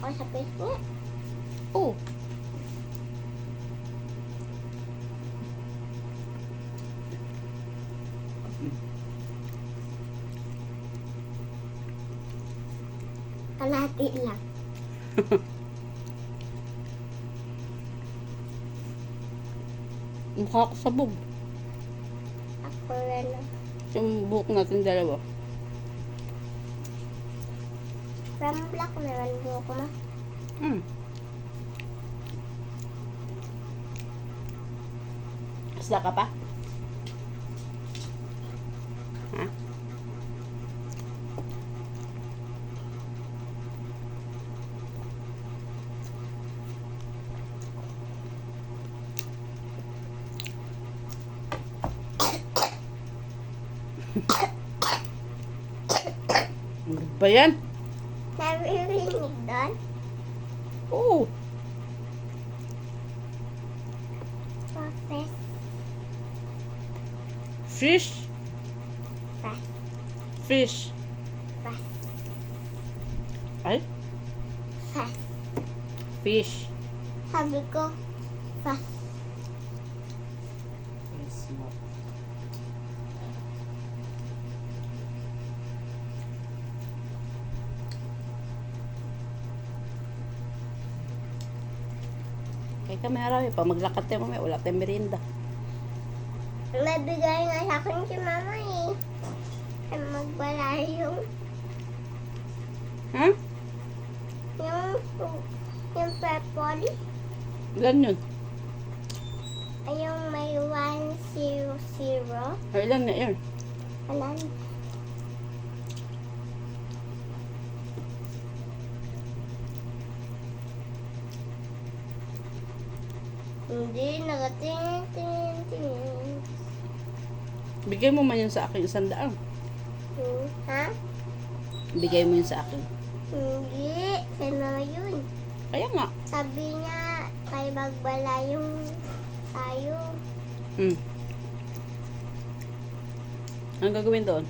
ako sa Facebook. Oh. Kalahati lang. Mukha ko sabog. Ako rin. Yung buhok natin dalawa. From black naman buhok mo. Hmm. Isda ka pa? Ha? Ano ba yan? Naririnig doon. Oo. Process. Fish. Fast. Fish. Fast. Ay? Fast. Fish. Sabi ko, fast. Kaya kami harami pa. Maglakad tayo mamaya. Wala tayong merienda. Nabigay nga sa akin si mama eh. Ay magbala yung Ha? purple. Ilan yun? Ay yung may 100. Ay, ilan na yun? Alam. Hindi, nakatingin. Bigay mo man yun sa akin 100. Ha? Bigay mo yun sa akin. Hindi, sana yun. Kaya nga. Sabi niya, kay magbala yung tayo. Hmm. Anong gagawin doon?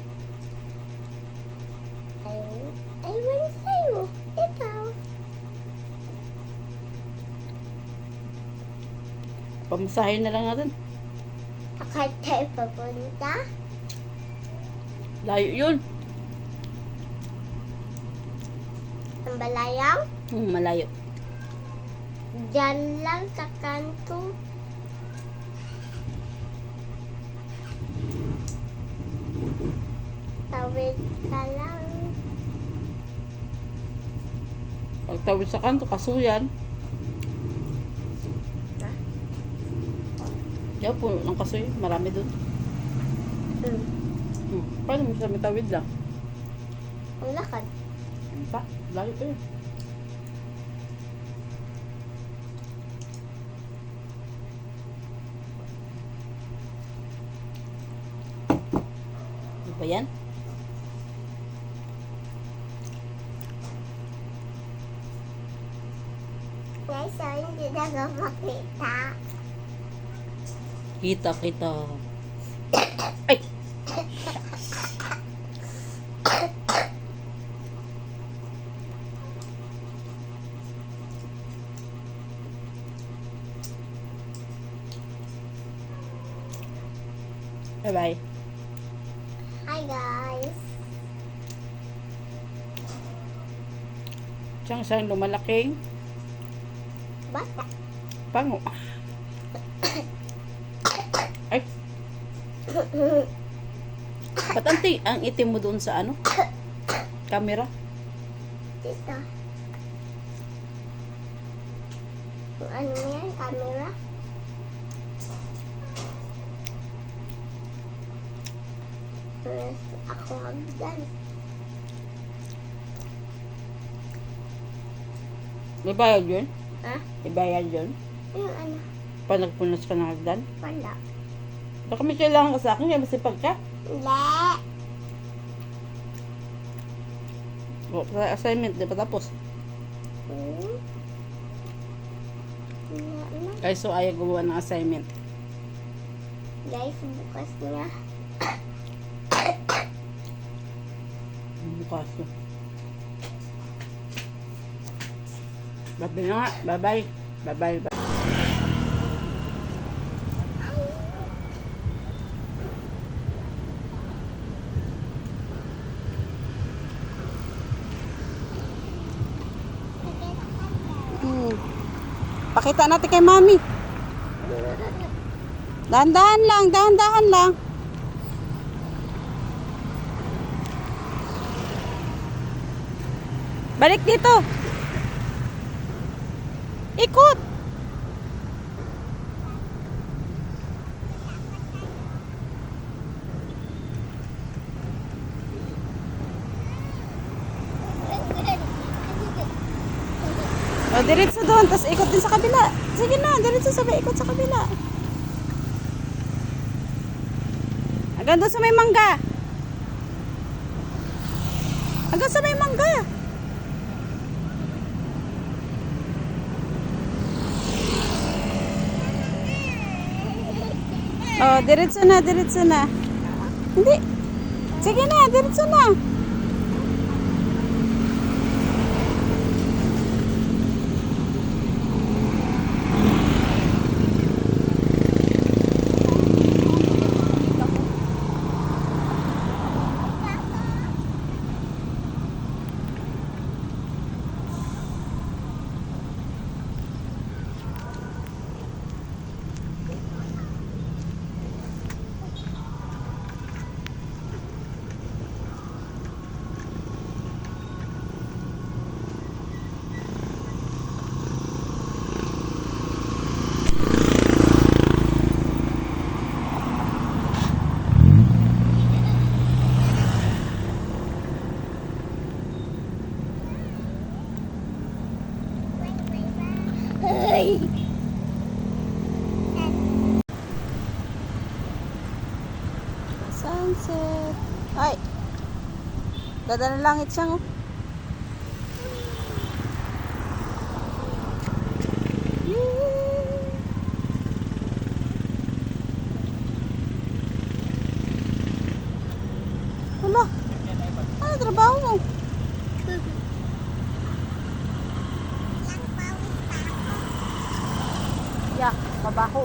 Ay, wala sa'yo. Ikaw. Pamasahin na lang natin. Akad tayo papunta. Layo yun. Ang balayaw. Malayo. Diyan lang sa kanto. Tawid ka lang. Pagtawid sa kanto, kasuyan. Diyan po, ang kasuy. Marami doon. Paano mo sa may tawid lang? Ang lakad. Ano pa? Layo pa yun. Ano ba yan? Guys, so hindi na ka makita. Kita. Ay! Bye-bye. Hi guys. Siyang isang lumalaking Bata. pango. Ay! Ba't ang itim mo doon sa ano? Camera? Dito. Kung ano yan, camera. Terus ako hagdan. May bayad yun? Ha? May bayad yun? Yung ano? Pa nagpunas ka ng hagdan? Wala. Baka may kailangan ka sa akin, kaya masipag ka. Hindi. O, sa assignment, di pa tapos? Wala na. Kaya so ayaw gumawa ng assignment. Guys, bukas na. Bukas yun. Bye-bye na nga. Bye-bye. Bye-bye. Bye. Pakita natin kay mami. Dahan-dahan lang, dahan-dahan lang. Balik dito. Ikot. O, diretso doon, tapos ikot din sa kabila. Sige na, diretso sabay, ikot sa kabila. Hanggang doon sa may mangga. Hanggang sa may mangga. O, diretso na, diretso na. Hindi. Sige na, diretso na. Ay. Sunset. Ay. Ganda ng langit siya, oh. Wala. Ano trabaho mo? Ya, mabaho.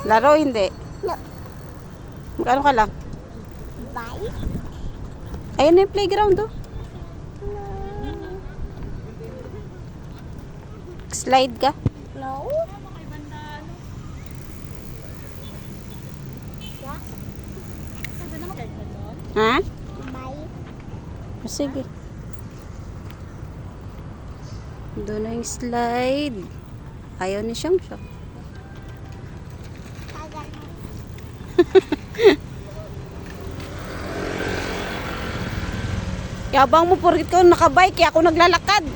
Laro, hindi. No. Magkano ka lang? Bye. Ayun na yung playground, oh. Slide ka? No. Ha? Bye. O, sige. Doon na yung slide. Ayaw ni Siyang siya. Tagal. Yabang mo, porkit ka nakabike, kaya ako naglalakad.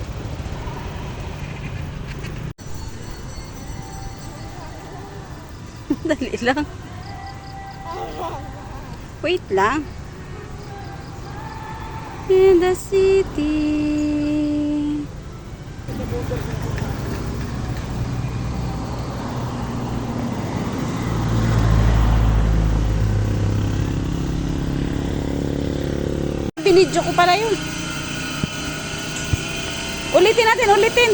Dali lang. Wait lang. In the city. Binidyo ko pala yun. Ulitin natin, ulitin.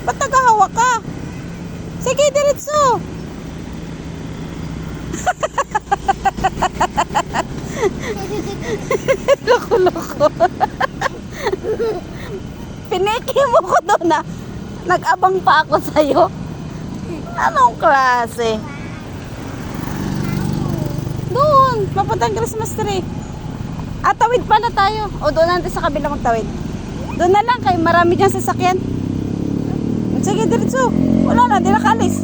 Ba't nagahawak ka? Sige, diretso. Loko-loko. Piniki mo ko doon na nag-abang pa ako sa'yo. Anong klase? Doon, papuntang Christmas tree. At tawid pala tayo. O doon natin sa kabila magtawid. Doon na lang kay marami diyang sasakyan. Sige, diretso. Wala na, di nakalis.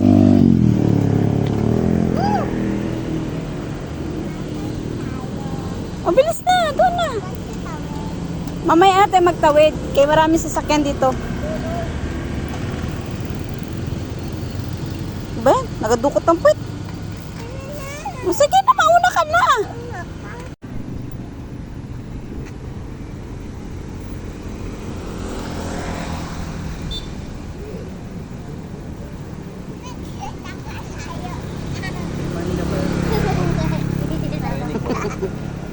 Mabilis na, doon na. Mamaya ate magtawid. Kaya maraming sasakyan dito. Ba? Nagadukot ng puwit. Sige na, mauna ka na.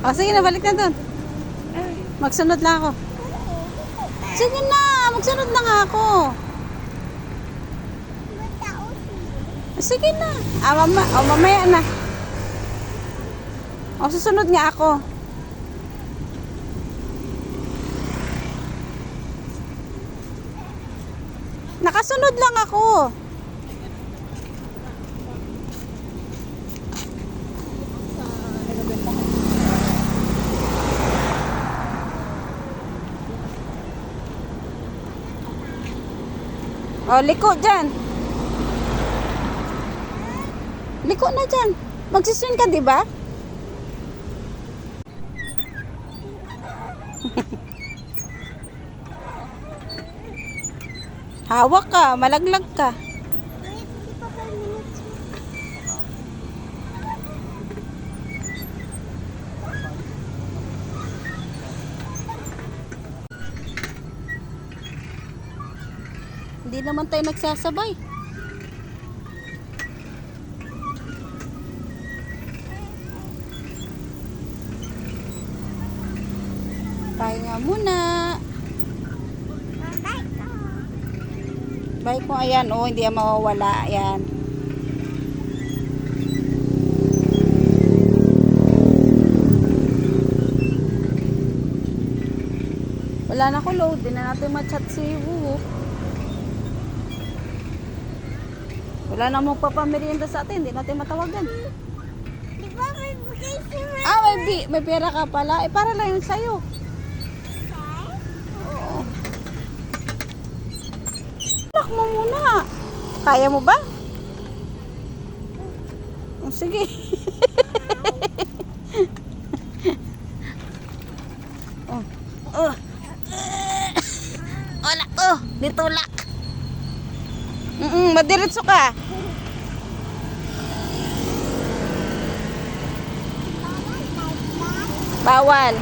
O, sige na, balik na doon. Magsunod lang ako. Sige na, magsunod na nga ako. Sige na. Mamaya na. O, susunod nga ako. Nakasunod lang ako. O, liko dyan. Liko na dyan. Magsiswing ka, di ba? Hawak ka, malaglag ka. Hindi naman tayo nagsasabay. Pahinga muna. Bike mo, ayan, oh, hindi yan mawawala, ayan. Wala na ko load, di na natin ma-chat si Wu. Wala na mong papamerienda sa atin, hindi natin matawagan. Di ba may bigay si Mama? Ah, may pera ka pala. Eh, para lang yun sa'yo. Oo. Lock mo muna. Kaya mo ba? Oh, sige. Oh. Oh. Wala. Oh, ditulak. Madiretso ka. Bawal.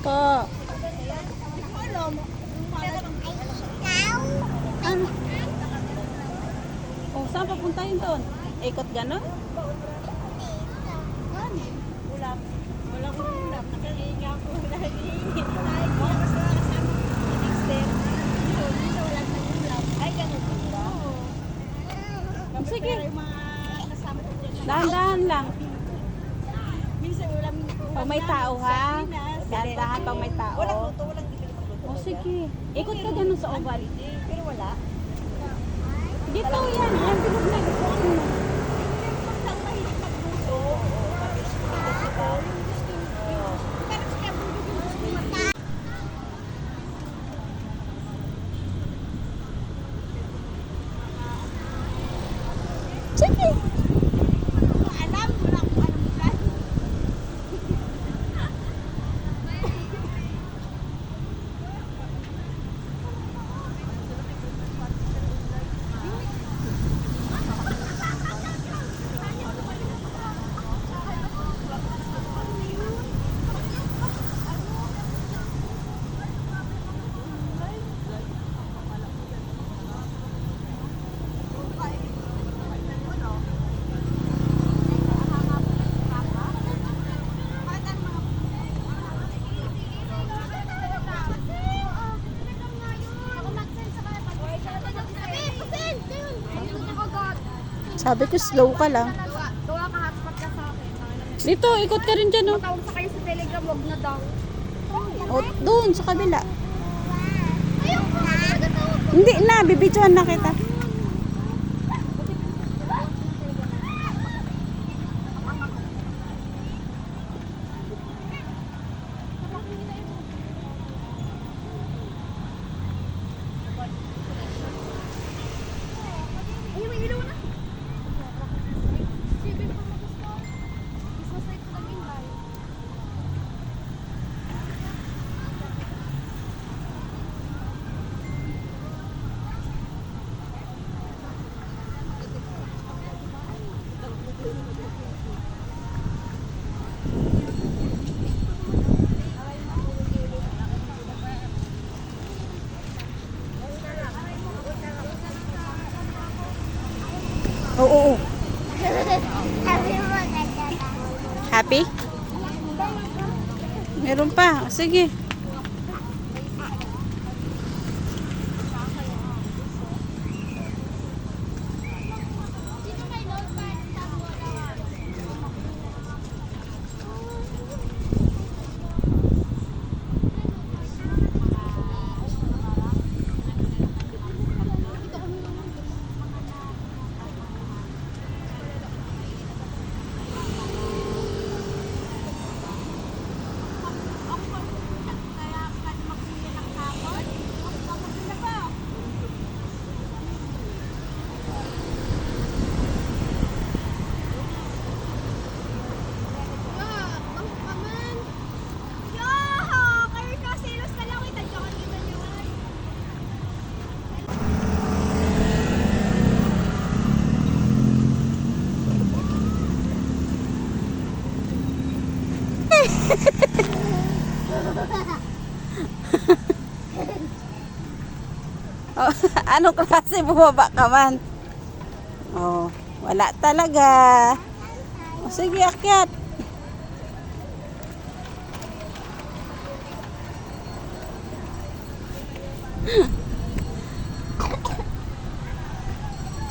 Po. Ano? Oh, saan papuntahin doon? Ikot gano'n? Ulap. Wala ko ulap. Nakahinga ko. Ay, ganun ba? Sige. Dahan-dahan lang. Minsan ulam ko. Pag may tao ha. Dahan-dahan pag may tao. Walang luto, walang bibili magluto. Oh, sige. Ikot ka ganun sa oval. Pero wala. Dito yan. Yan, bilog na. Dito ano na. Pag mahilig magluto, mabilis ko na gusto. Pero siya bubig yung gusto magluto. Sige. Alam mo na kung anong plan. Sabi ko, slow ka lang. Gawa ka hotspot ka sa akin. Dito, ikot ka rin dyan, oh. Tawag sa kayo sa Telegram, wag na daw. O, doon, sa kabila. Ayun po, nagtatawag ko. Hindi na, bibidyohan na kita. Ayun, may ilaw na. Sige, baka magusto. Gusto sa ito naging bayo. Oo, oo. Happy? Meron pa. Sige. Oh, anong klase bumaba ka man? Oh, wala talaga. Oh, sige, akyat.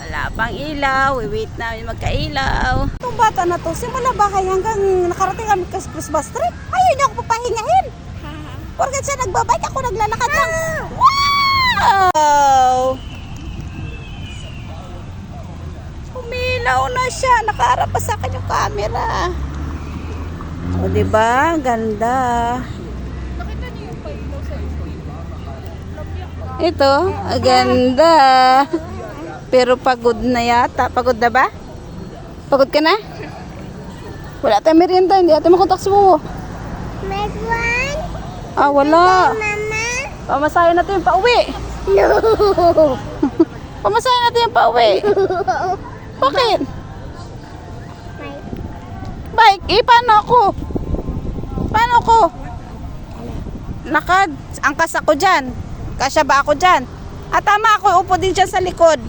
Wala pang ilaw. Wait namin magkailaw. Itong bata na to, simula bahay hanggang nakarating kami sa Christmas tree. Ayaw niya ako papahingahin. Porkat siya nagbabike, ako naglalakad lang. Wow! Umilaw na siya. Nakaharap pa sa akin yung camera. O, diba? Ganda. Nakita niyo yung pailaw sa ito. Ito, ganda. Pero pagod na yata. Pagod na ba? Pagod ka na? Wala tayong merienda. Hindi natin makontak si Bubo. Ah, wala. Pamasahin natin yung pauwi. No! Pamasahin natin yung pauwi. Bakit? Bike? Eh, paano ako? Paano ako? Lakad. Angkas ako dyan. Kasya ba ako dyan? Ah, tama ako. Upo din dyan sa likod.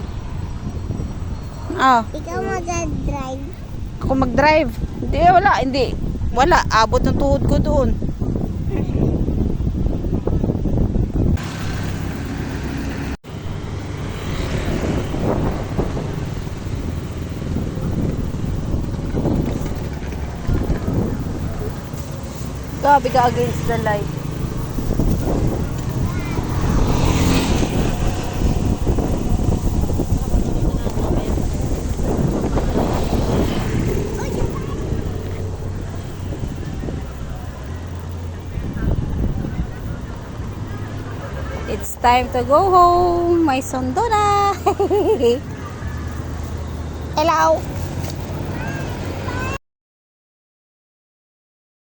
Oh. Ikaw mag-drive. Ako mag-drive. Hindi, wala. Hindi. Wala. Abot ng tuhod ko doon. Gabi ka against the light. It's time to go home. May sundo na. Hello.